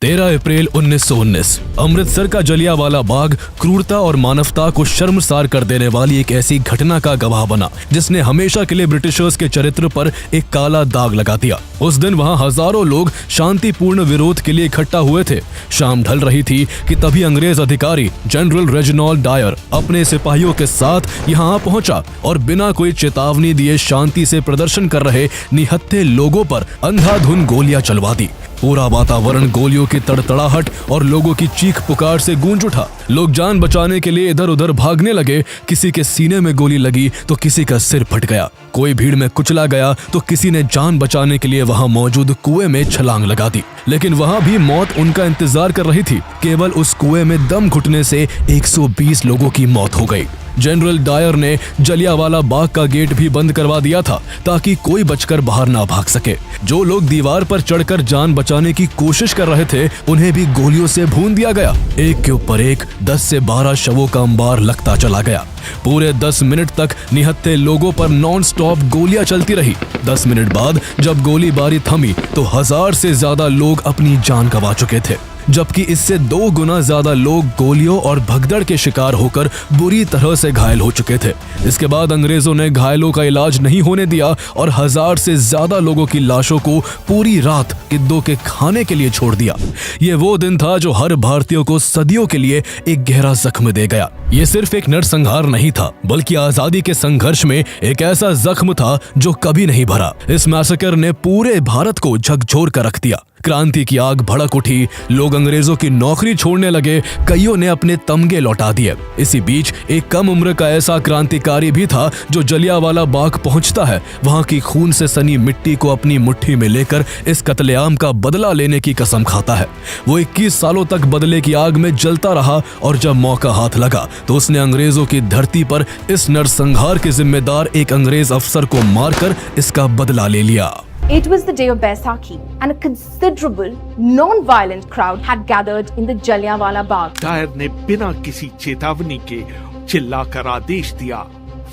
13 अप्रैल 1919 अमृतसर का जलियांवाला बाग क्रूरता और मानवता को शर्मसार कर देने वाली एक ऐसी घटना का गवाह बना जिसने हमेशा के लिए ब्रिटिशर्स के चरित्र पर एक काला दाग लगा दिया। उस दिन वहां हजारों लोग शांतिपूर्ण विरोध के लिए इकट्ठा हुए थे। शाम ढल रही थी कि तभी अंग्रेज अधिकारी जनरल रेजिनाल्ड डायर अपने सिपाहियों के साथ यहां आ पहुंचा और बिना कोई चेतावनी दिए शांति से प्रदर्शन कर रहे निहत्थे लोगों पर अंधाधुंध गोलियां चलवा दी। पूरा वातावरण गोलियों की तड़तड़ाहट और लोगों की चीख पुकार से गूंज उठा। लोग जान बचाने के लिए इधर उधर भागने लगे। किसी के सीने में गोली लगी तो किसी का सिर फट गया। कोई भीड़ में कुचला गया तो किसी ने जान बचाने के लिए वहां मौजूद कुएं में छलांग लगा दी। लेकिन वहां भी मौत उनका इंतजार कर रही थी। केवल उस कुएं में दम घुटने से 120 लोगों की मौत हो गई। जनरल डायर ने जलियांवाला बाग का गेट भी बंद करवा दिया था ताकि कोई बचकर बाहर ना भाग सके। जो लोग दीवार पर चढ़कर जान बचाने की कोशिश कर रहे थे उन्हें भी गोलियों से भून दिया गया। एक के ऊपर एक 10 से 12 शवों का अंबार लगता चला गया। पूरे 10 मिनट तक निहत्थे लोगों पर नॉन स्टॉप गोलियां चलती रही। 10 मिनट बाद जब गोलीबारी थमी तो 1000 से ज्यादा लोग अपनी जान गंवा चुके थे, जबकि इससे 2 गुना ज्यादा लोग गोलियों और भगदड़ के शिकार होकर बुरी तरह से घायल हो चुके थे। इसके बाद अंग्रेजों ने घायलों का इलाज नहीं होने दिया और 1000 से ज्यादा लोगों की लाशों को पूरी रात गिद्धों के खाने के लिए छोड़ दिया। ये वो दिन था जो हर भारतीय को सदियों के लिए एक गहरा जख्म दे गया। ये सिर्फ एक नरसंहार नहीं था बल्कि आजादी के संघर्ष में एक ऐसा जख्म था जो कभी नहीं भरा। इस मैसेकर ने पूरे भारत को झकझोर कर रख दिया। क्रांति की आग भड़क उठी। लोग अंग्रेजों की नौकरी छोड़ने लगे। कईयों ने अपने तमगे लौटा दिए। इसी बीच एक कम उम्र का ऐसा क्रांतिकारी भी था जो जलियांवाला बाग पहुंचता है। वहां की खून से सनी मिट्टी को अपनी मुट्ठी में लेकर इस कत्लेआम का बदला लेने की कसम खाता है। वो 21 सालों तक बदले की आग में जलता रहा और जब मौका हाथ लगा तो उसने अंग्रेजों की धरती पर इस नरसंहार के जिम्मेदार एक अंग्रेज अफसर को मारकर इसका बदला ले लिया। It was the day of Baisakhi and a considerable non-violent crowd had gathered in the Jallianwala Bagh. Dyer ने बिना किसी चेतावनी के चिल्लाकर आदेश दिया,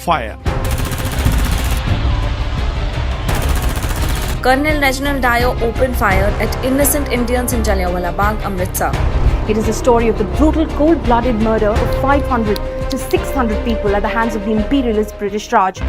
fire. Colonel Reginald Dyer opened fire at innocent Indians in Jallianwala Bagh, Amritsar. It is a story of the brutal, cold-blooded murder of 500 to 600 people at the hands of the imperialist British Raj.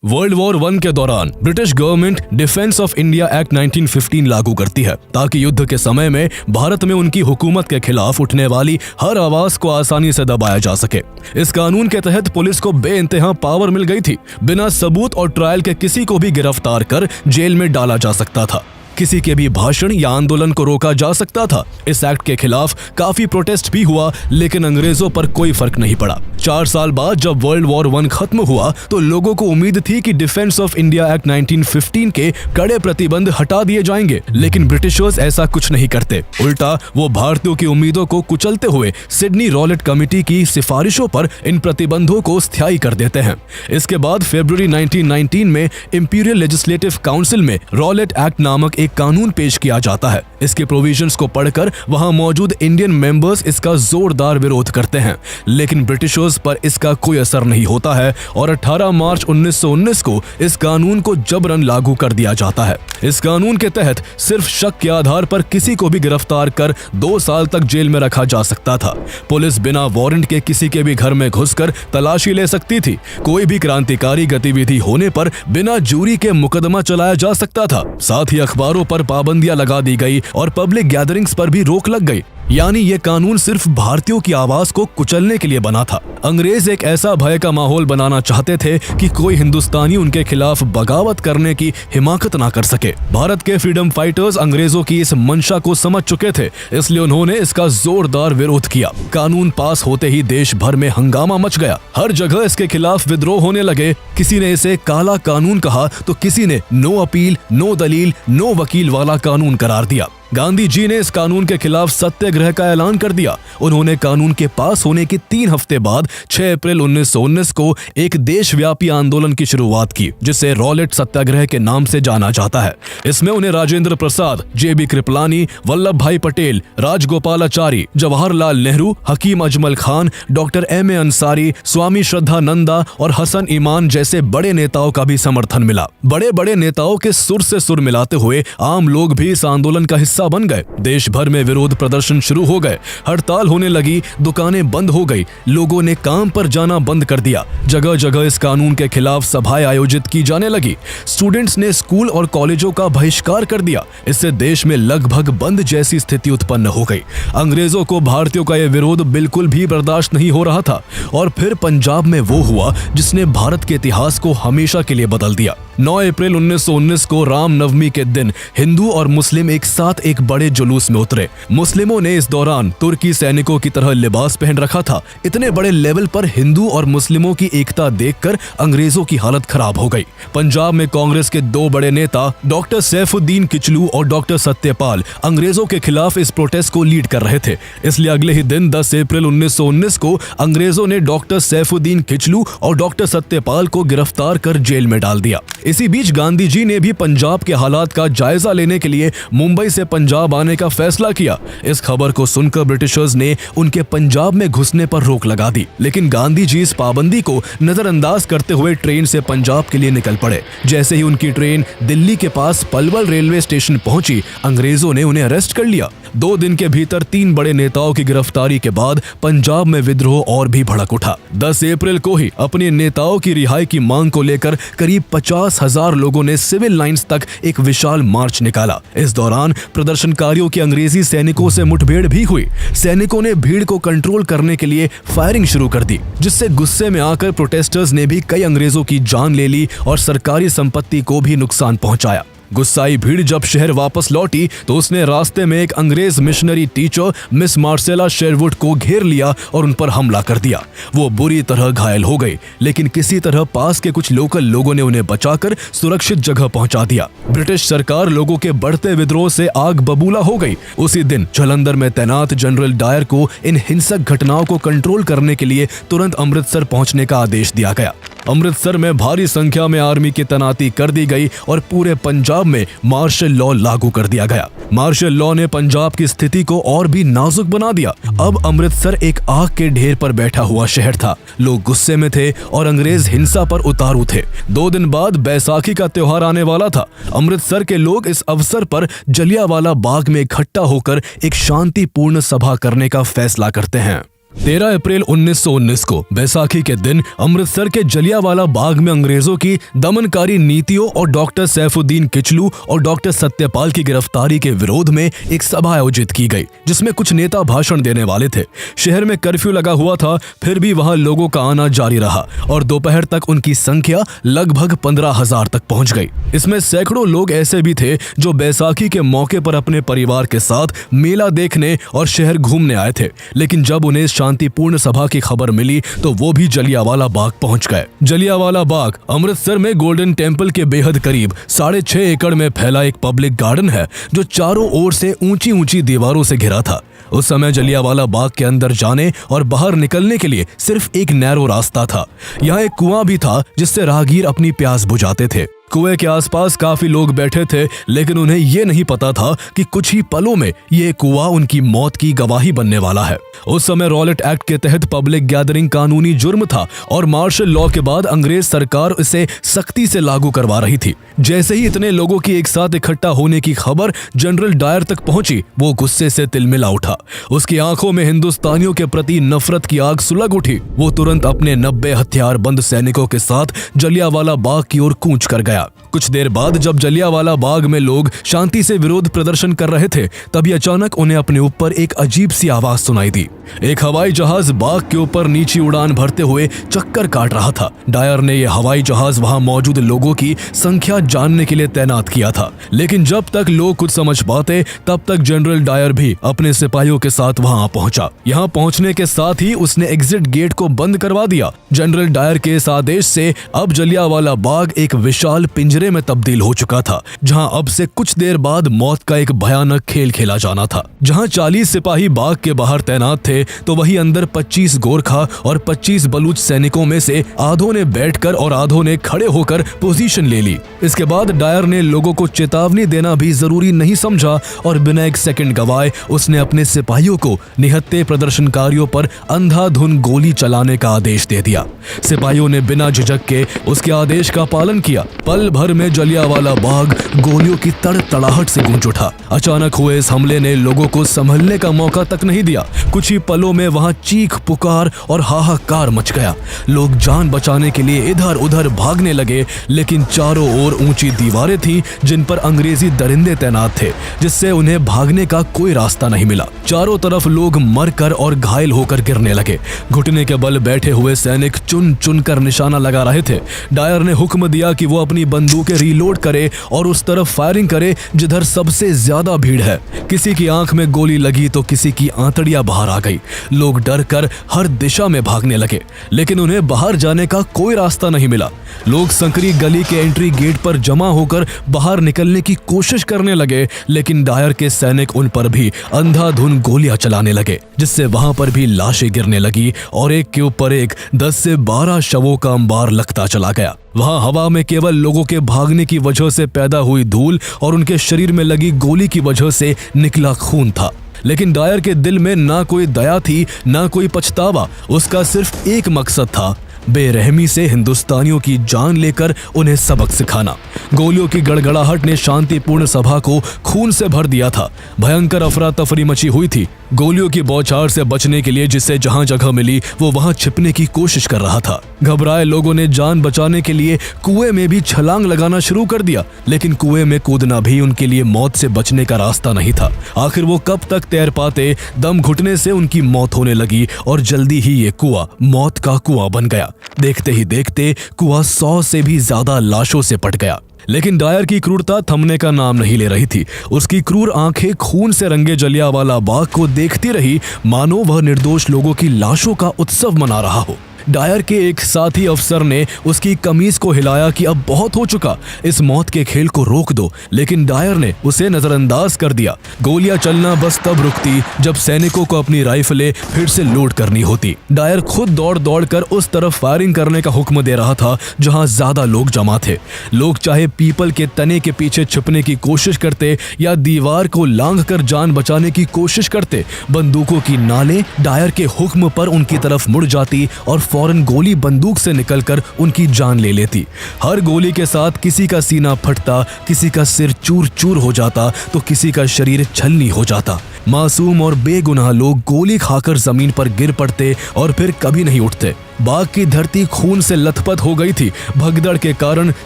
World war 1 के दौरान British government defence of India act 1915 लागू करती है ताकि युद्ध के समय में भारत में उनकी हुकूमत के खिलाफ उठने वाली हर आवाज को आसानी से दबाया जा सके। इस कानून के तहत पुलिस को बेइंतहा पावर मिल गई थी। बिना सबूत और ट्रायल के किसी को भी गिरफ्तार कर जेल में डाला जा सकता था। किसी के भी भाषण या आंदोलन को रोका जा सकता था। इस एक्ट के खिलाफ काफी प्रोटेस्ट भी हुआ लेकिन अंग्रेजों पर कोई फर्क नहीं पड़ा। 4 साल बाद जब वर्ल्ड वॉर 1 खत्म हुआ तो लोगों को उम्मीद थी कि डिफेंस ऑफ इंडिया एक्ट 1915 के कड़े प्रतिबंध हटा दिए जाएंगे, लेकिन ब्रिटिशर्स ऐसा कुछ नहीं करते। उल्टा वो भारतीयों की उम्मीदों को कुचलते हुए सिडनी रॉलेट कमेटी की सिफारिशों पर इन प्रतिबंधों को स्थायी कर देते हैं। इसके बाद फरवरी 1919 में इंपीरियल लेजिस्लेटिव काउंसिल में रॉलेट एक्ट नामक एक कानून पेश किया जाता है। इसके प्रोविजंस को पढ़कर वहां मौजूद इंडियन मेंबर्स इसका जोरदार विरोध करते हैं, लेकिन ब्रिटिशर्स पर इसका कोई असर नहीं होता है और 18 मार्च 1919 को इस कानून को जबरन लागू कर दिया जाता है। इस कानून के तहत सिर्फ शक के आधार पर किसी को भी गिरफ्तार कर 2 साल तक जेल में रखा जा सकता था। पुलिस बिना वारंट के किसी के भी घर में घुसकर तलाशी ले सकती थी। कोई भी क्रांतिकारी गतिविधि होने पर बिना जूरी के मुकदमा चलाया जा सकता था। साथ ही अखबारों पर पाबंदियां लगा दी गई और पब्लिक गैदरिंग्स पर भी रोक लग गई। यानी ये कानून सिर्फ भारतीयों की आवाज को कुचलने के लिए बना था। अंग्रेज एक ऐसा भय का माहौल बनाना चाहते थे कि कोई हिंदुस्तानी उनके खिलाफ बगावत करने की हिमाकत ना कर सके। भारत के फ्रीडम फाइटर्स अंग्रेजों की इस मंशा को समझ चुके थे, इसलिए उन्होंने इसका जोरदार विरोध किया। कानून पास होते ही देश भर में हंगामा मच गया। हर जगह इसके खिलाफ विद्रोह होने लगे। किसी ने इसे काला कानून कहा तो किसी ने नो अपील, नो दलील, नो वकील वाला कानून करार दिया। गांधी जी ने इस कानून के खिलाफ सत्याग्रह का ऐलान कर दिया। उन्होंने कानून के पास होने के 3 हफ्ते बाद 6 अप्रैल 1919 को एक देशव्यापी आंदोलन की शुरुआत की, जिसे रॉलेट सत्याग्रह के नाम से जाना जाता है। इसमें उन्हें राजेंद्र प्रसाद, JB कृपलानी, वल्लभ भाई पटेल, राजगोपालाचारी, जवाहरलाल नेहरू, हकीम अजमल खान, डॉक्टर M.A. अंसारी, स्वामी श्रद्धानंदा और हसन इमान जैसे बड़े नेताओं का भी समर्थन मिला। बड़े बड़े नेताओं के सुर से सुर मिलाते हुए आम लोग भी इस आंदोलन का हिस्सा बन गए। देश भर में विरोध प्रदर्शन शुरू हो गए, हड़ताल होने लगी, दुकानें बंद हो गई, लोगों ने काम पर जाना बंद कर दिया। जगह जगह इस कानून के खिलाफ सभाएं आयोजित की जाने लगी। स्टूडेंट्स ने स्कूल और कॉलेजों का बहिष्कार कर दिया। इससे देश में लगभग बंद जैसी स्थिति उत्पन्न हो गई। अंग्रेजों को भारतीयों का यह विरोध बिल्कुल भी बर्दाश्त नहीं हो रहा था। और फिर पंजाब में वो हुआ जिसने भारत के इतिहास को हमेशा के लिए बदल दिया। 9 अप्रैल 1919 को रामनवमी के दिन हिंदू और मुस्लिम एक साथ एक बड़े जुलूस में उतरे। मुस्लिमों ने इस दौरान तुर्की सैनिकों की तरह लिबास पहन रखा था। इतने बड़े लेवल पर हिंदू और मुस्लिमों की एकता देखकर अंग्रेजों की हालत खराब हो गई। पंजाब में कांग्रेस के 2 बड़े नेता डॉक्टर सैफुद्दीन किचलू और डॉक्टर सत्यपाल अंग्रेजों के खिलाफ इस प्रोटेस्ट को लीड कर रहे थे। इसलिए अगले ही दिन 10 अप्रैल 1919 को अंग्रेजों ने डॉक्टर सैफुद्दीन किचलू और डॉक्टर सत्यपाल को गिरफ्तार कर जेल में डाल दिया। इसी बीच गांधी जी ने भी पंजाब के हालात का जायजा लेने के लिए मुंबई से पंजाब आने का फैसला किया। इस खबर को सुनकर ब्रिटिशर्स ने उनके पंजाब में घुसने पर रोक लगा दी, लेकिन गांधी जी इस पाबंदी को नजरअंदाज करते हुए ट्रेन से पंजाब के लिए निकल पड़े। जैसे ही उनकी ट्रेन दिल्ली के पास पलवल रेलवे स्टेशन पहुंची, अंग्रेजों ने उन्हें अरेस्ट कर लिया। 2 दिन के भीतर 3 बड़े नेताओं की गिरफ्तारी के बाद पंजाब में विद्रोह और भी भड़क उठा। 10 अप्रैल को ही अपने नेताओं की रिहाई की मांग को लेकर करीब 50,000 लोगों ने सिविल लाइंस तक एक विशाल मार्च निकाला। इस दौरान प्रदर्शनकारियों की अंग्रेजी सैनिकों से मुठभेड़ भी हुई। सैनिकों ने भीड़ को कंट्रोल करने के लिए फायरिंग शुरू कर दी, जिससे गुस्से में आकर प्रोटेस्टर्स ने भी कई अंग्रेजों की जान ले ली और सरकारी संपत्ति को भी नुकसान पहुंचाया। गुस्साई भीड़ जब शहर वापस लौटी तो उसने रास्ते में एक अंग्रेज missionary teacher miss Marcela Sherwood को घेर लिया और उन पर हमला कर दिया। वो बुरी तरह घायल हो गई, लेकिन किसी तरह पास के कुछ लोकल लोगों ने उन्हें बचाकर सुरक्षित जगह पहुंचा दिया। ब्रिटिश सरकार लोगों के बढ़ते विद्रोह से आग बबूला हो गई। उसी दिन जालंधर में तैनात जनरल डायर को इन हिंसक घटनाओं को कंट्रोल करने के लिए तुरंत अमृतसर पहुंचने का आदेश दिया गया। अमृतसर में भारी संख्या में आर्मी की तैनाती कर दी गई और पूरे पंजाब में मार्शल लॉ लागू कर दिया गया। मार्शल लॉ ने पंजाब की स्थिति को और भी नाजुक बना दिया। अब अमृतसर एक आग के ढेर पर बैठा हुआ शहर था। लोग गुस्से में थे और अंग्रेज हिंसा पर उतारू थे। 2 दिन बाद बैसाखी का त्योहार आने वाला था। अमृतसर के लोग इस अवसर पर जलियांवाला बाग में इकट्ठा होकर एक शांतिपूर्ण सभा करने का फैसला करते हैं। 13 अप्रैल 1919 को बैसाखी के दिन अमृतसर के जलियांवाला बाग में अंग्रेजों की दमनकारी नीतियों और डॉक्टर सैफुद्दीन किचलू और डॉक्टर सत्यपाल की गिरफ्तारी के विरोध में एक सभा आयोजित की गई, जिसमें कुछ नेता भाषण देने वाले थे। शहर में कर्फ्यू लगा हुआ था, फिर भी वहां लोगों का आना जारी रहा और दोपहर तक उनकी संख्या लगभग 15,000 तक पहुंच गई। इसमें सैकड़ों लोग ऐसे भी थे जो बैसाखी के मौके पर अपने परिवार के साथ मेला देखने और शहर घूमने आए थे, लेकिन जब उन्हें शांतिपूर्ण सभा की खबर मिली तो वो भी जलियांवाला बाग पहुंच गए। जलियांवाला बाग अमृतसर में गोल्डन टेम्पल के बेहद करीब 6.5 एकड़ में फैला एक पब्लिक गार्डन है, जो चारों ओर से ऊंची ऊंची दीवारों से घिरा था। उस समय जलियांवाला बाग के अंदर जाने और बाहर निकलने के लिए सिर्फ एक नैरो रास्ता था। यहाँ एक कुआं भी था जिससे राहगीर अपनी प्यास बुझाते थे। कुएं के आसपास काफी लोग बैठे थे, लेकिन उन्हें ये नहीं पता था कि कुछ ही पलों में ये कुआं उनकी मौत की गवाही बनने वाला है। उस समय रॉलेट एक्ट के तहत पब्लिक गैदरिंग कानूनी जुर्म था और मार्शल लॉ के बाद अंग्रेज सरकार इसे सख्ती से लागू करवा रही थी। जैसे ही इतने लोगों की एक साथ इकट्ठा होने की खबर जनरल डायर तक पहुंची, वो गुस्से से तिलमिला उठा। उसकी आंखों में हिंदुस्तानियों के प्रति नफरत की आग सुलग उठी। वो तुरंत अपने 90 हथियारबंद सैनिकों के साथ जलियांवाला बाग की ओर कूच कर गया। कुछ देर बाद जब जलियांवाला बाग में लोग शांति से विरोध प्रदर्शन कर रहे थे, तभी अचानक उन्हें अपने ऊपर एक अजीब सी आवाज सुनाई दी। एक हवाई जहाज बाग के ऊपर नीची उड़ान भरते हुए चक्कर काट रहा था। डायर ने यह हवाई जहाज वहां मौजूद लोगों की संख्या जानने के लिए तैनात किया था, लेकिन जब तक लोग कुछ समझ पाते तब तक जनरल डायर भी अपने सिपाहियों के साथ वहां पहुंचा। यहां पहुंचने के साथ ही उसने एग्जिट गेट को बंद करवा दिया। जनरल डायर के इस आदेश से अब जलियांवाला बाग एक विशाल पिंजरे में तब्दील हो चुका था, जहां अब से कुछ देर बाद मौत का एक भयानक खेल खेला जाना था। जहां 40 सिपाही बाग के बाहर तैनात थे, तो वहीं अंदर 25 गोरखा और 25 बलूच सैनिकों में से आधों ने बैठकर और आधों ने खड़े होकर पोजीशन ले ली। इसके बाद डायर ने लोगों को चेतावनी देना भी जरूरी नहीं समझा और बिना एक सेकंड गवाए उसने अपने सिपाहियों को निहत्थे प्रदर्शनकारियों पर अंधाधुंध गोली चलाने का आदेश दे दिया। सिपाहियों ने बिना झिझक के उसके आदेश का पालन किया। पल भर में जलियांवाला बाग गोलियों की तड़तड़ाहट से गूंज उठा। अचानक हुए इस हमले ने लोगों को संभलने का मौका तक नहीं दिया। कुछ ही पलों में वहां चीख पुकार और हाहाकार मच गया। लोग जान बचाने के लिए इधर उधर भागने लगे, लेकिन चारों ओर ऊंची दीवारें थीं जिन पर अंग्रेजी दरिंदे तैनात थे, जिससे उन्हें भागने का कोई रास्ता नहीं मिला। चारों तरफ लोग मरकर और घायल होकर गिरने लगे। घुटने के बल बैठे हुए सैनिक चुन चुन कर निशाना लगा रहे थे। डायर ने हुक्म दिया कि वो अपनी बंदूकें रीलोड करे और उस तरफ फायरिंग करे जिधर सबसे ज्यादा भीड़ है। किसी की आंख में गोली लगी तो किसी की आंतड़ियां बाहर आ गई। लोग डर कर हर दिशा में भागने लगे, लेकिन उन्हें बाहर जाने का कोई रास्ता नहीं मिला। लोग संकरी गली के एंट्री गेट पर जमा होकर बाहर निकलने की कोशिश करने लगे, लेकिन डायर के सैनिक उन पर भी अंधाधुंध गोलियां चलाने लगे, जिससे वहां पर भी लाशें गिरने लगी और एक के ऊपर एक 10 से 12 शवों का अंबार लगता चला गया। वहां हवा में केवल लोगों के भागने की वजह से पैदा हुई धूल और उनके शरीर में लगी गोली की वजह से निकला खून था। लेकिन डायर के दिल में ना कोई दया थी, ना कोई पछतावा। उसका सिर्फ एक मकसद था, बेरहमी से हिंदुस्तानियों की जान लेकर उन्हें सबक सिखाना। गोलियों की गड़गड़ाहट ने शांतिपूर्ण सभा को खून से भर दिया था। भयंकर अफरा तफरी मची हुई थी। गोलियों की बौछार से बचने के लिए जिसे जहां जगह मिली वो वहां छिपने की कोशिश कर रहा था। घबराए लोगों ने जान बचाने के लिए कुएं में भी छलांग लगाना शुरू कर दिया, लेकिन कुएं में कूदना भी उनके लिए मौत से बचने का रास्ता नहीं था। आखिर वो कब तक तैर पाते। दम घुटने से उनकी मौत होने लगी और जल्दी ही ये कुआं मौत का कुआं बन गया। देखते ही देखते कुआं 100 से भी ज्यादा लाशों से पट गया। लेकिन डायर की क्रूरता थमने का नाम नहीं ले रही थी। उसकी क्रूर आंखें खून से रंगे जलियांवाला बाग को देखती रही, मानो वह निर्दोष लोगों की लाशों का उत्सव मना रहा हो। डायर के एक साथी अफसर ने उसकी कमीज को हिलाया कि अब बहुत हो चुका, इस मौत के खेल को रोक दो, लेकिन डायर ने उसे नजरअंदाज कर दिया। गोलियां चलना बस तब रुकती जब सैनिकों को अपनी राइफलें फिर से लोड करनी होती। डायर खुद दौड़ दौड़ कर उस तरफ फायरिंग करने का हुक्म दे रहा था जहां ज्यादा लोग जमा थे। लोग चाहे पीपल के तने के पीछे छिपने की कोशिश करते या दीवार को लांघ कर जान बचाने की कोशिश करते, बंदूकों की नालें डायर के हुक्म पर उनकी तरफ मुड़ जाती और फौरन गोली बंदूक से निकलकर उनकी जान ले लेती। हर गोली के साथ किसी का सीना फटता, किसी का सिर चूर चूर हो जाता तो किसी का शरीर छलनी हो जाता। मासूम और बेगुनाह लोग गोली खाकर जमीन पर गिर पड़ते और फिर कभी नहीं उठते। बाग की धरती खून से लथपथ हो गई थी। भगदड़ के कारण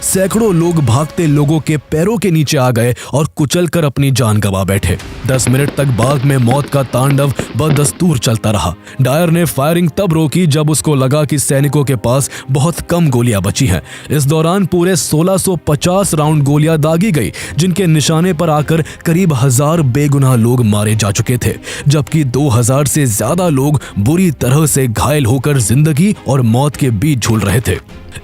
सैकड़ों लोग भागते लोगों के पैरों के नीचे आ गए और कुचलकर अपनी जान गंवा बैठे। 10 मिनट तक बाग में मौत का तांडव बदस्तूर चलता रहा। डायर ने फायरिंग तब रोकी जब उसको लगा कि सैनिकों के पास बहुत कम गोलियां बची हैं। इस दौरान पूरे 1650 राउंड गोलियां दागी गई, जिनके निशाने पर आकर करीब 1000 बेगुनाह लोग मारे जा चुके थे, जबकि 2000 से ज्यादा लोग बुरी तरह से घायल होकर जिंदगी और मौत के बीच झूल रहे थे।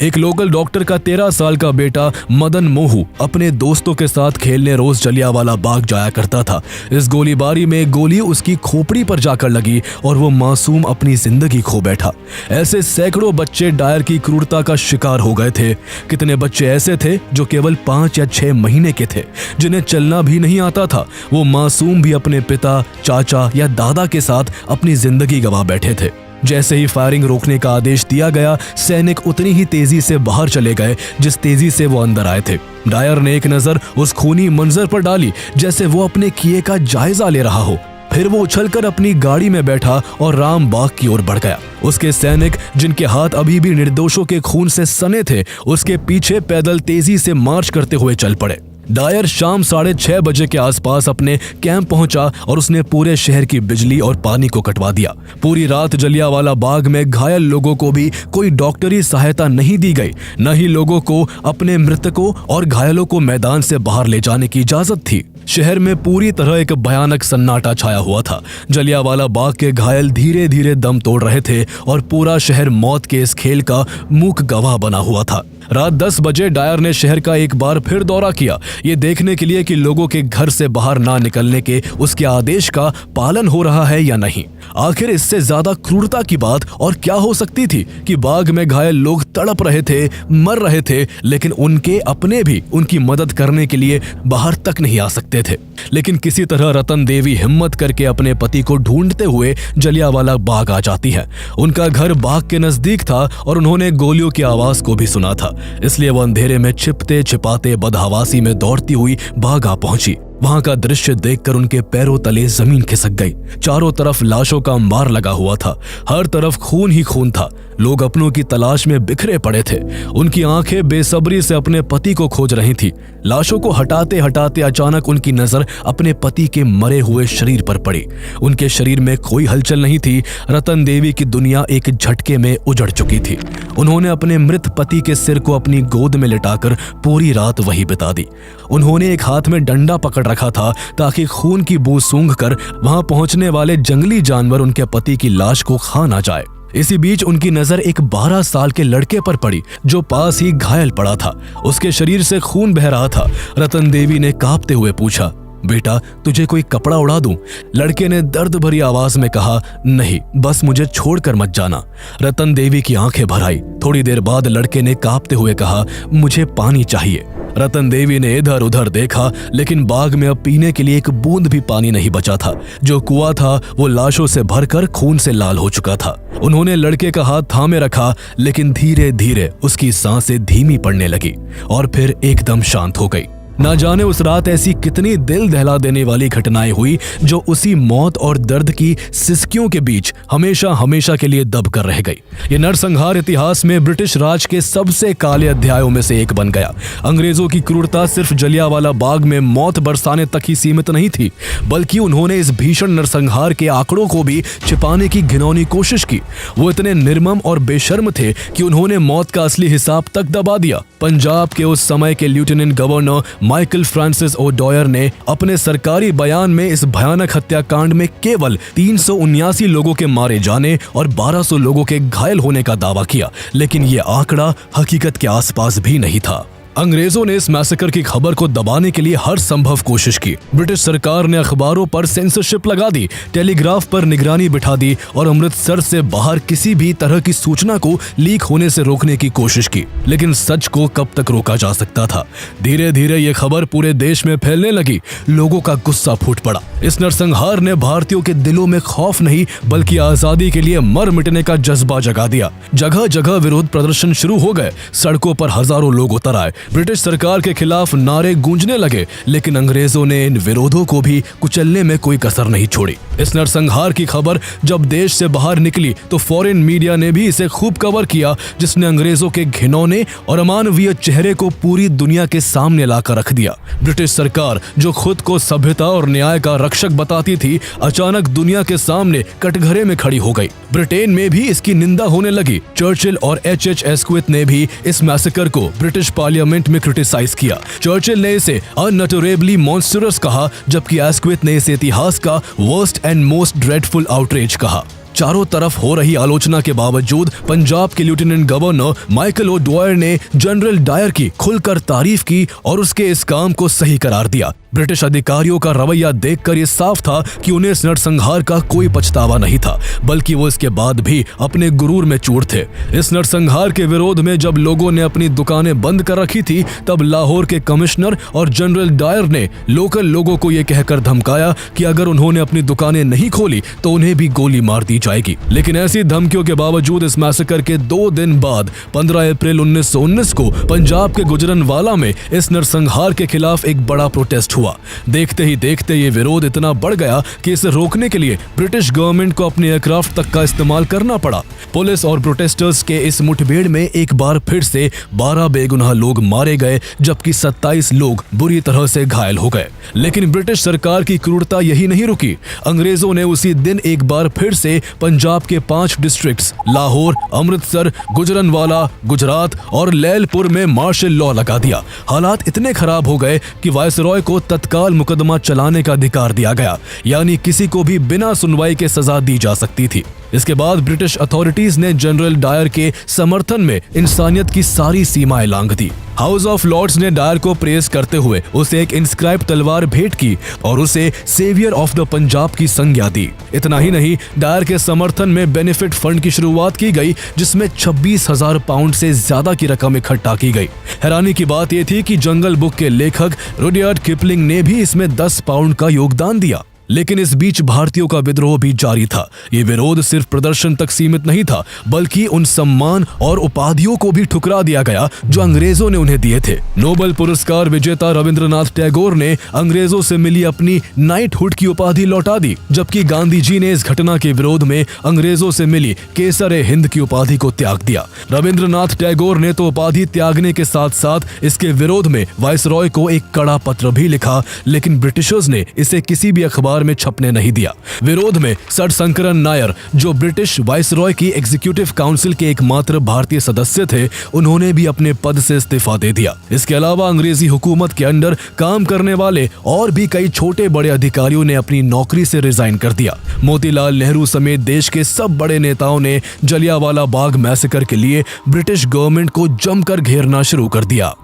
एक लोकल डॉक्टर का 13 साल का बेटा मदन मोहू अपने दोस्तों के साथ खेलने रोज जलियांवाला बाग जाया करता था। इस गोलीबारी में गोली उसकी खोपड़ी पर जाकर लगी और वो मासूम अपनी जिंदगी खो बैठा। ऐसे सैकड़ों बच्चे डायर की क्रूरता का शिकार हो गए थे। कितने बच्चे ऐसे थे जो केवल 5 या 6 महीने के थे, जिन्हें चलना भी नहीं आता था। वो मासूम भी अपने पिता, चाचा या दादा के साथ अपनी जिंदगी गंवा बैठे थे। जैसे ही फायरिंग रोकने का आदेश दिया गया, सैनिक उतनी ही तेजी से बाहर चले गए जिस तेजी से वो अंदर आए थे। डायर ने एक नजर उस खूनी मंजर पर डाली, जैसे वो अपने किए का जायजा ले रहा हो। फिर वो उछलकर अपनी गाड़ी में बैठा और रामबाग की ओर बढ़ गया। उसके सैनिक, जिनके हाथ अभी भी निर्दोषों के खून से सने थे, उसके पीछे पैदल तेजी से मार्च करते हुए चल पड़े। डायर शाम 6:30 बजे के आसपास अपने कैंप पहुंचा और उसने पूरे शहर की बिजली और पानी को कटवा दिया। पूरी रात जलियांवाला बाग में घायल लोगों को भी कोई डॉक्टरी सहायता नहीं दी गई, न ही लोगों को अपने मृतकों और घायलों को मैदान से बाहर ले जाने की इजाजत थी। शहर में पूरी तरह एक भयानक सन्नाटा छाया हुआ था। जलियांवाला बाग के घायल धीरे धीरे दम तोड़ रहे थे और पूरा शहर मौत के इस खेल का मूक गवाह बना हुआ था। रात 10 बजे डायर ने शहर का एक बार फिर दौरा किया, ये देखने के लिए कि लोगों के घर से बाहर ना निकलने के उसके आदेश का पालन हो रहा है या नहीं। आखिर इससे ज्यादा क्रूरता की बात और क्या हो सकती थी कि बाग में घायल लोग तड़प रहे थे, मर रहे थे, लेकिन उनके अपने भी उनकी मदद करने के लिए बाहर तक नहीं आ सकते थे। लेकिन किसी तरह रतन देवी हिम्मत करके अपने पति को ढूंढते हुए जलियांवाला बाग आ जाती है। उनका घर बाग के नजदीक था और उन्होंने गोलियों की आवाज को भी सुना था, इसलिए वो अंधेरे में छिपते छिपाते बदहवासी में दौड़ती हुई बाग आ पहुंची। वहां का दृश्य देखकर उनके पैरों तले जमीन खिसक गई। चारों तरफ लाशों का अंबार लगा हुआ था, हर तरफ खून ही खून था। लोग अपनों की तलाश में बिखरे पड़े थे। उनकी आंखें बेसब्री से अपने पति को खोज रही थी। लाशों को हटाते हटाते अचानक उनकी नजर अपने पति के मरे हुए शरीर पर पड़ी। उनके शरीर में कोई हलचल नहीं थी। रतन देवी की दुनिया एक झटके में उजड़ चुकी थी। उन्होंने अपने मृत पति के सिर को अपनी गोद में लिटाकर पूरी रात वही बिता दी। उन्होंने एक हाथ में डंडा पकड़ रखा था ताकि खून की बू सूंघकर वहां पहुंचने वाले जंगली जानवर उनके पति की लाश को खा ना जाए। इसी बीच उनकी नजर एक 12 साल के लड़के पर पड़ी जो पास ही घायल पड़ा था। उसके शरीर से खून बह रहा था। रतन देवी ने कांपते हुए पूछा, बेटा तुझे कोई कपड़ा उड़ा दूं? लड़के ने दर्द भरी आवाज में कहा, नहीं, बस मुझे छोड़कर मत जाना। रतन देवी की आंखें भर आई। थोड़ी देर बाद लड़के ने कांपते हुए कहा, मुझे पानी चाहिए। रतन देवी ने इधर उधर देखा, लेकिन बाग में अब पीने के लिए एक बूंद भी पानी नहीं बचा था। जो कुआं था वो लाशों से भरकर खून से लाल हो चुका था। उन्होंने लड़के का हाथ थामे रखा, लेकिन धीरे धीरे उसकी सांसें धीमी पड़ने लगी और फिर एकदम शांत हो गई। ना जाने उस रात ऐसी कितनी दिल दहला देने वाली घटनाएं हुई जो उसी मौत और दर्द की सिसकियों के बीच हमेशा हमेशा के लिए दब कर रह गई। ये नरसंहार इतिहास में ब्रिटिश राज के सबसे काले अध्यायों में से एक बन गया। अंग्रेजों की क्रूरता सिर्फ जलियांवाला बाग में मौत बरसाने तक ही सीमित नहीं थी, बल्कि उन्होंने इस भीषण नरसंहार के आंकड़ों को भी छिपाने की घिनौनी कोशिश की। वो इतने निर्मम और बेशर्म थे कि उन्होंने मौत का असली हिसाब तक दबा दिया। पंजाब के उस समय के lieutenant governor Michael Francis O'Dwyer ने अपने सरकारी बयान में इस भयानक हत्याकांड में केवल 379 लोगों के मारे जाने और 1200 लोगों के घायल होने का दावा किया, लेकिन ये आंकड़ा हकीकत के आसपास भी नहीं था। अंग्रेजों ने इस मैसेकर की खबर को दबाने के लिए हर संभव कोशिश की। ब्रिटिश सरकार ने अखबारों पर सेंसरशिप लगा दी, टेलीग्राफ पर निगरानी बिठा दी और अमृतसर से बाहर किसी भी तरह की सूचना को लीक होने से रोकने की कोशिश की। लेकिन सच को कब तक रोका जा सकता था? धीरे धीरे ये खबर पूरे देश में फैलने लगी। लोगों का गुस्सा फूट पड़ा। इस नरसंहार ने भारतीयों के दिलों में खौफ नहीं बल्कि आजादी के लिए मर मिटने का जज्बा जगा दिया। जगह जगह विरोध प्रदर्शन शुरू हो गए। सड़कों पर हजारों लोग उतर आए। ब्रिटिश सरकार के खिलाफ नारे गूंजने लगे, लेकिन अंग्रेजों ने इन विरोधों को भी कुचलने में कोई कसर नहीं छोड़ी। इस नरसंहार की खबर जब देश से बाहर निकली तो फॉरेन मीडिया ने भी इसे खूब कवर किया, जिसने अंग्रेजों के घिनौने और अमानवीय चेहरे को पूरी दुनिया के सामने लाकर रख दिया। ब्रिटिश सरकार जो खुद को सभ्यता और न्याय का रक्षक बताती थी, अचानक दुनिया के सामने कटघरे में खड़ी हो गई। ब्रिटेन में भी इसकी निंदा होने लगी। चर्चिल और H.H. एस्क्विथ ने भी इस मैसेकर को ब्रिटिश पार्लियामेंट में क्रिटिसाइज किया। चर्चिल ने इसे अनटरेबली मॉन्स्टरस कहा, जबकि एस्क्विथ ने इसे इतिहास का worst and most dreadful outrage कहा। चारों तरफ हो रही आलोचना के बावजूद पंजाब के लेफ्टिनेंट गवर्नर माइकल ओडॉयर ने जनरल डायर की खुलकर तारीफ की और उसके इस काम को सही करार दिया। ब्रिटिश अधिकारियों का रवैया देखकर ये साफ था कि उन्हें इस नरसंहार का कोई पछतावा नहीं था, बल्कि वो इसके बाद भी अपने गुरूर में चूर थे। इस नरसंहार के विरोध में जब लोगों ने अपनी दुकानें बंद कर रखी थी, तब लाहौर के कमिश्नर और जनरल डायर ने लोकल लोगों को ये कहकर धमकाया कि अगर उन्होंने अपनी दुकानें नहीं खोली तो उन्हें भी गोली मार दी जाएगी। लेकिन ऐसी धमकियों के बावजूद इस मैसेकर के 2 दिन बाद 15 अप्रैल 1919 को पंजाब के गुजरनवाला में इस नरसंहार के खिलाफ एक बड़ा प्रोटेस्ट हुआ। देखते ही देखते ये विरोध इतना बढ़ गया कि इसे रोकने के लिए ब्रिटिश गवर्नमेंट को अपने एयरक्राफ्ट तक का इस्तेमाल करना पड़ा। पुलिस और प्रोटेस्टर्स के इस मुठभेड़ में एक बार फिर से 12 बेगुनाह लोग मारे गए, जबकि 27 लोग बुरी तरह से घायल हो गए। लेकिन ब्रिटिश सरकार की क्रूरता यही नहीं रुकी। अंग्रेजों ने उसी दिन एक बार फिर से पंजाब के 5 डिस्ट्रिक्ट्स लाहौर, अमृतसर, गुजरनवाला, गुजरात और लैलपुर में मार्शल लॉ लगा दिया। हालात इतने खराब हो गए कि वायसरॉय को तत्काल मुकदमा चलाने का अधिकार दिया गया, यानी किसी को भी बिना सुनवाई के सजा दी जा सकती थी। इसके बाद ब्रिटिश अथॉरिटीज ने जनरल डायर के समर्थन में इंसानियत की सारी सीमाएं लांघ दी। हाउस ऑफ लॉर्ड्स ने डायर को प्रेस करते हुए उसे एक इंस्क्राइब तलवार भेंट की और उसे सेवियर ऑफ द पंजाब की संज्ञा दी। इतना ही नहीं, डायर के समर्थन में बेनिफिट फंड की शुरुआत की गई, जिसमें 26,000 पाउंड से ज्यादा की रकम इकट्ठा की गई। हैरानी की बात यह थी कि जंगल बुक के लेखक रुडयार्ड किपलिंग ने भी इसमें 10 पाउंड का योगदान दिया। लेकिन इस बीच भारतीयों का विद्रोह भी जारी था। ये विरोध सिर्फ प्रदर्शन तक सीमित नहीं था, बल्कि उन सम्मान और उपाधियों को भी ठुकरा दिया गया जो अंग्रेजों ने उन्हें दिए थे। नोबेल पुरस्कार विजेता रविंद्रनाथ टैगोर ने अंग्रेजों से मिली अपनी नाइटहुड की उपाधि लौटा दी, जबकि गांधी जी ने इस घटना के विरोध में अंग्रेजों से मिली केसर-ए-हिंद की उपाधि को त्याग दिया। रविंद्रनाथ टैगोर ने तो उपाधि त्यागने के साथ साथ इसके विरोध में वायसरॉय को एक कड़ा पत्र भी लिखा, लेकिन ब्रिटिशर्स ने इसे किसी भी अखबार में छपने नहीं दिया। विरोध में सर शंकरन नायर, जो ब्रिटिश वायसरॉय की एग्जीक्यूटिव काउंसिल के एकमात्र भारतीय सदस्य थे, उन्होंने भी अपने पद से इस्तीफा दे दिया। इसके अलावा अंग्रेजी हुकूमत के अंडर काम करने वाले और भी कई छोटे बड़े अधिकारियों ने अपनी नौकरी से रिजाइन कर दिया। मोतीलाल नेहरू समेत देश के सब बड़े नेताओं ने जलियांवाला बाग मैसेकर के लिए ब्रिटिश गवर्नमेंट को जमकर घेरना शुरू कर दिया।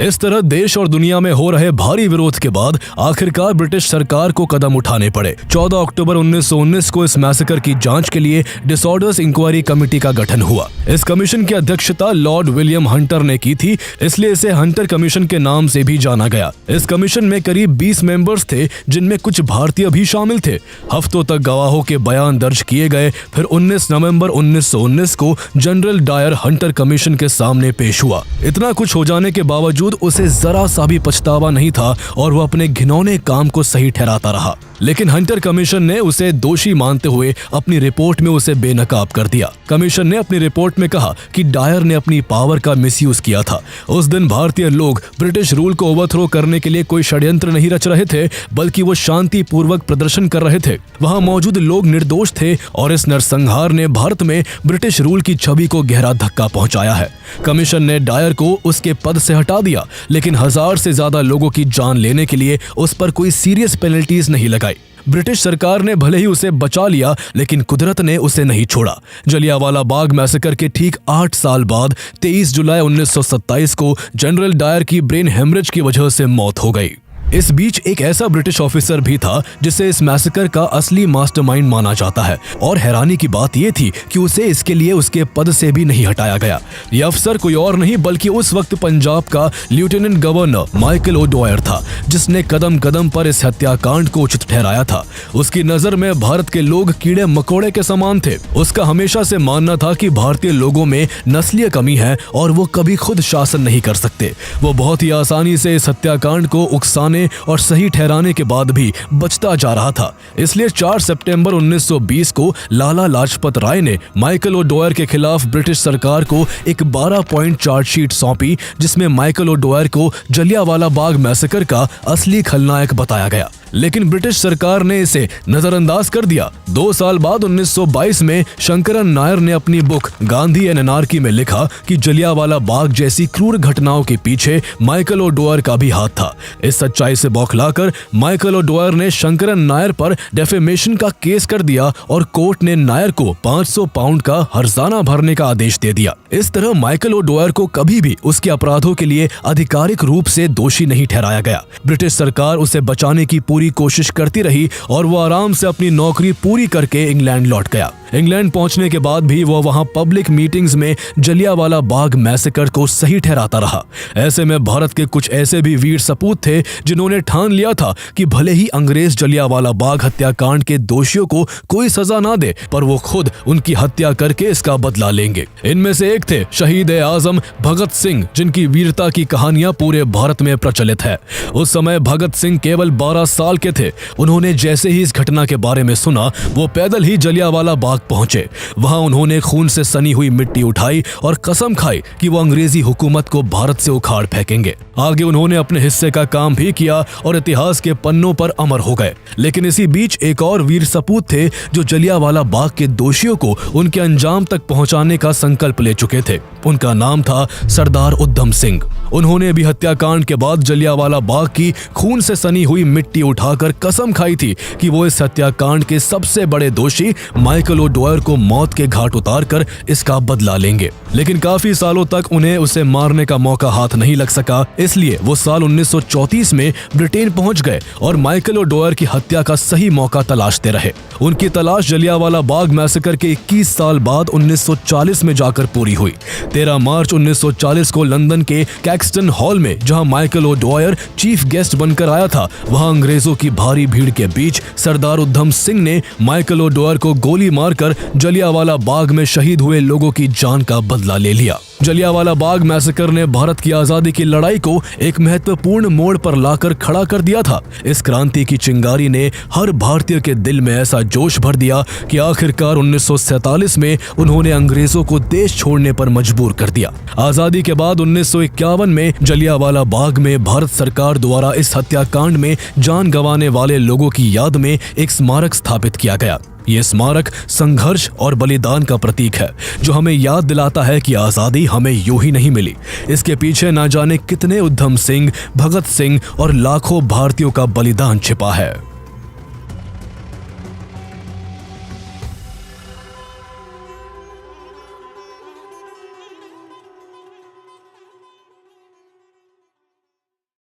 इस तरह देश और दुनिया में हो रहे भारी विरोध के बाद आखिरकार ब्रिटिश सरकार को कदम उठाने पड़े। 14 अक्टूबर 1919 को इस मैसेकर की जांच के लिए डिसऑर्डर्स इंक्वायरी कमेटी का गठन हुआ। इस कमीशन की अध्यक्षता लॉर्ड विलियम हंटर ने की थी, इसलिए इसे हंटर कमीशन के नाम से भी जाना गया। इस कमीशन में करीब 20 मेंबर्स थे, जिनमें कुछ भारतीय भी शामिल थे। हफ्तों तक गवाहों के बयान दर्ज किए गए। फिर 19 नवंबर 1919 को जनरल डायर हंटर कमीशन के सामने पेश हुआ। इतना कुछ हो जाने के बावजूद उसे जरा सा भी पछतावा नहीं था और वह अपने घिनौने काम को सही ठहराता रहा। लेकिन हंटर कमीशन ने उसे दोषी मानते हुए अपनी रिपोर्ट में उसे बेनकाब कर दिया। कमीशन ने अपनी रिपोर्ट में कहा कि डायर ने अपनी पावर का मिसयूज किया था। उस दिन भारतीय लोग ब्रिटिश रूल को ओवरथ्रो करने के लिए कोई षड्यंत्र नहीं रच रहे थे, बल्कि वो शांतिपूर्वक प्रदर्शन कर रहे थे। वहां मौजूद लोग निर्दोष थे और इस नरसंहार ने भारत में ब्रिटिश रूल की छवि को गहरा धक्का पहुंचाया है। कमीशन ने डायर को उसके पद से हटा दिया, लेकिन 1000 से ज्यादा लोगों की जान लेने के लिए उस पर कोई सीरियस पेनल्टीज नहीं लगाई। ब्रिटिश सरकार ने भले ही उसे बचा लिया, लेकिन कुदरत ने उसे नहीं छोड़ा। जलियांवाला बाग मैसेकर के ठीक 8 साल बाद 23 जुलाई 1927 को जनरल डायर की ब्रेन हेमरेज की वजह से मौत हो गई। इस बीच एक ऐसा ब्रिटिश ऑफिसर भी था जिसे इस मैसेकर का असली मास्टरमाइंड माना जाता है, और हैरानी की बात यह थी कि उसे इसके लिए उसके पद से भी नहीं हटाया गया। यह अफसर कोई और नहीं बल्कि उस वक्त पंजाब का लेफ्टिनेंट गवर्नर माइकल ओडॉयर था, जिसने कदम कदम पर इस हत्याकांड को उचित ठहराया था। उसकी नजर में भारत के लोग कीड़े मकोड़े के समान थे। उसका हमेशा से मानना था कि भारतीय लोगों में नस्लीय कमी है और वो कभी खुद शासन नहीं कर सकते। वो बहुत ही आसानी से इस हत्याकांड को उकसाने और सही ठहराने के बाद भी बचता जा रहा था। इसलिए 4 सितंबर 1920 को लाला लाजपत राय ने माइकल ओडॉयर के खिलाफ ब्रिटिश सरकार को एक 12 पॉइंट चार्जशीट सौंपी, जिसमें माइकल ओडॉयर को जलियांवाला बाग मैसेकर का असली खलनायक बताया गया। लेकिन ब्रिटिश सरकार ने इसे नजरअंदाज कर दिया। 2 साल बाद 1922 में शंकरन नायर ने अपनी बुक गांधी एंड एनार्की में लिखा कि जलियांवाला बाग जैसी क्रूर घटनाओं के पीछे माइकल ओडॉयर का भी हाथ था। इस सच्चाई से बौखलाकर माइकल ओडॉयर ने शंकरन नायर पर डेफेमेशन का केस कर दिया और कोर्ट ने नायर को 500 पाउंड का हर्जाना भरने का आदेश दे दिया। इस तरह माइकल ओडॉयर को कभी भी उसके अपराधों के लिए आधिकारिक रूप से दोषी नहीं ठहराया गया। ब्रिटिश सरकार उसे बचाने की पूरी कोशिश करती रही और वो आराम से अपनी नौकरी पूरी करके इंग्लैंड लौट गया। इंग्लैंड पहुंचने के बाद भी वो वहां पब्लिक मीटिंग्स में जलियांवाला बाग मैसेकर को सही ठहराता रहा। ऐसे में भारत के कुछ ऐसे भी वीर सपूत थे जिन्होंने ठान लिया था कि भले ही अंग्रेज जलियांवाला बाग हत्याकांड के दोषियों को कोई सजा ना दे, पर वो खुद उनकी हत्या करके इसका बदला लेंगे। इनमें से एक थे शहीद-ए-आजम भगत सिंह, जिनकी वीरता की कहानियां पूरे भारत में प्रचलित है। उस समय भगत सिंह केवल 12 साल साल के थे। उन्होंने जैसे ही इस घटना के बारे में सुना वो पैदल ही जलियांवाला बाग पहुंचे। वहां उन्होंने खून से सनी हुई मिट्टी उठाई और कसम खाई कि वो अंग्रेजी हुकूमत को भारत से उखाड़ फेंकेंगे। आगे उन्होंने अपने हिस्से का काम भी किया और इतिहास के पन्नों पर अमर हो गए। लेकिन इसी बीच एक और वीर सपूत थे जो जलियांवाला बाग के दोषियों को उनके अंजाम तक पहुंचाने का संकल्प ले चुके थे। उनका नाम था सरदार उधम सिंह। उन्होंने भी हत्याकांड के बाद जलियांवाला बाग की खून से सनी हुई मिट्टी उठाकर कसम खाई थी कि वो इस हत्याकांड के सबसे बड़े दोषी माइकल ओडवायर को मौत के घाट उतारकर इसका बदला लेंगे। लेकिन काफी सालों तक उन्हें उसे मारने का मौका हाथ नहीं लग सका, इसलिए वो साल 1934 में ब्रिटेन पहुंच गए और माइकल ओडवायर की हत्या का सही मौका तलाशते रहे। उनकी तलाश जलियांवाला बाग मैसेकर के 21 साल बाद 1940 में जाकर पूरी हुई। 13 मार्च 1940 को लंदन के कैक्सटन हॉल में, जहां माइकल ओडवायर चीफ गेस्ट बनकर आया था, वहां अंग्रेजों की भारी भीड़ के बीच सरदार उधम सिंह ने माइकल ओडवायर को गोली मारकर जलियांवाला बाग में शहीद हुए लोगों की जान का बदला ले लिया। जलियांवाला बाग मैसेकर ने भारत की आजादी की लड़ाई को एक महत्वपूर्ण मोड़ पर लाकर खड़ा कर दिया था। इस क्रांति की चिंगारी ने हर भारतीय के दिल में ऐसा जोश भर दिया कि आखिरकार 1947 में उन्होंने अंग्रेजों को देश छोड़ने पर मजबूर कर दिया। आजादी के बाद 1951 में जलियांवाला बाग में भारत सरकार द्वारा इस हत्याकांड में जान गंवाने वाले लोगों की याद में एक स्मारक स्थापित किया गया। ये स्मारक संघर्ष और बलिदान का प्रतीक है, जो हमें याद दिलाता है कि आजादी हमें यूं ही नहीं मिली। इसके पीछे ना जाने कितने उधम सिंह, भगत सिंह और लाखों भारतीयों का बलिदान छिपा है।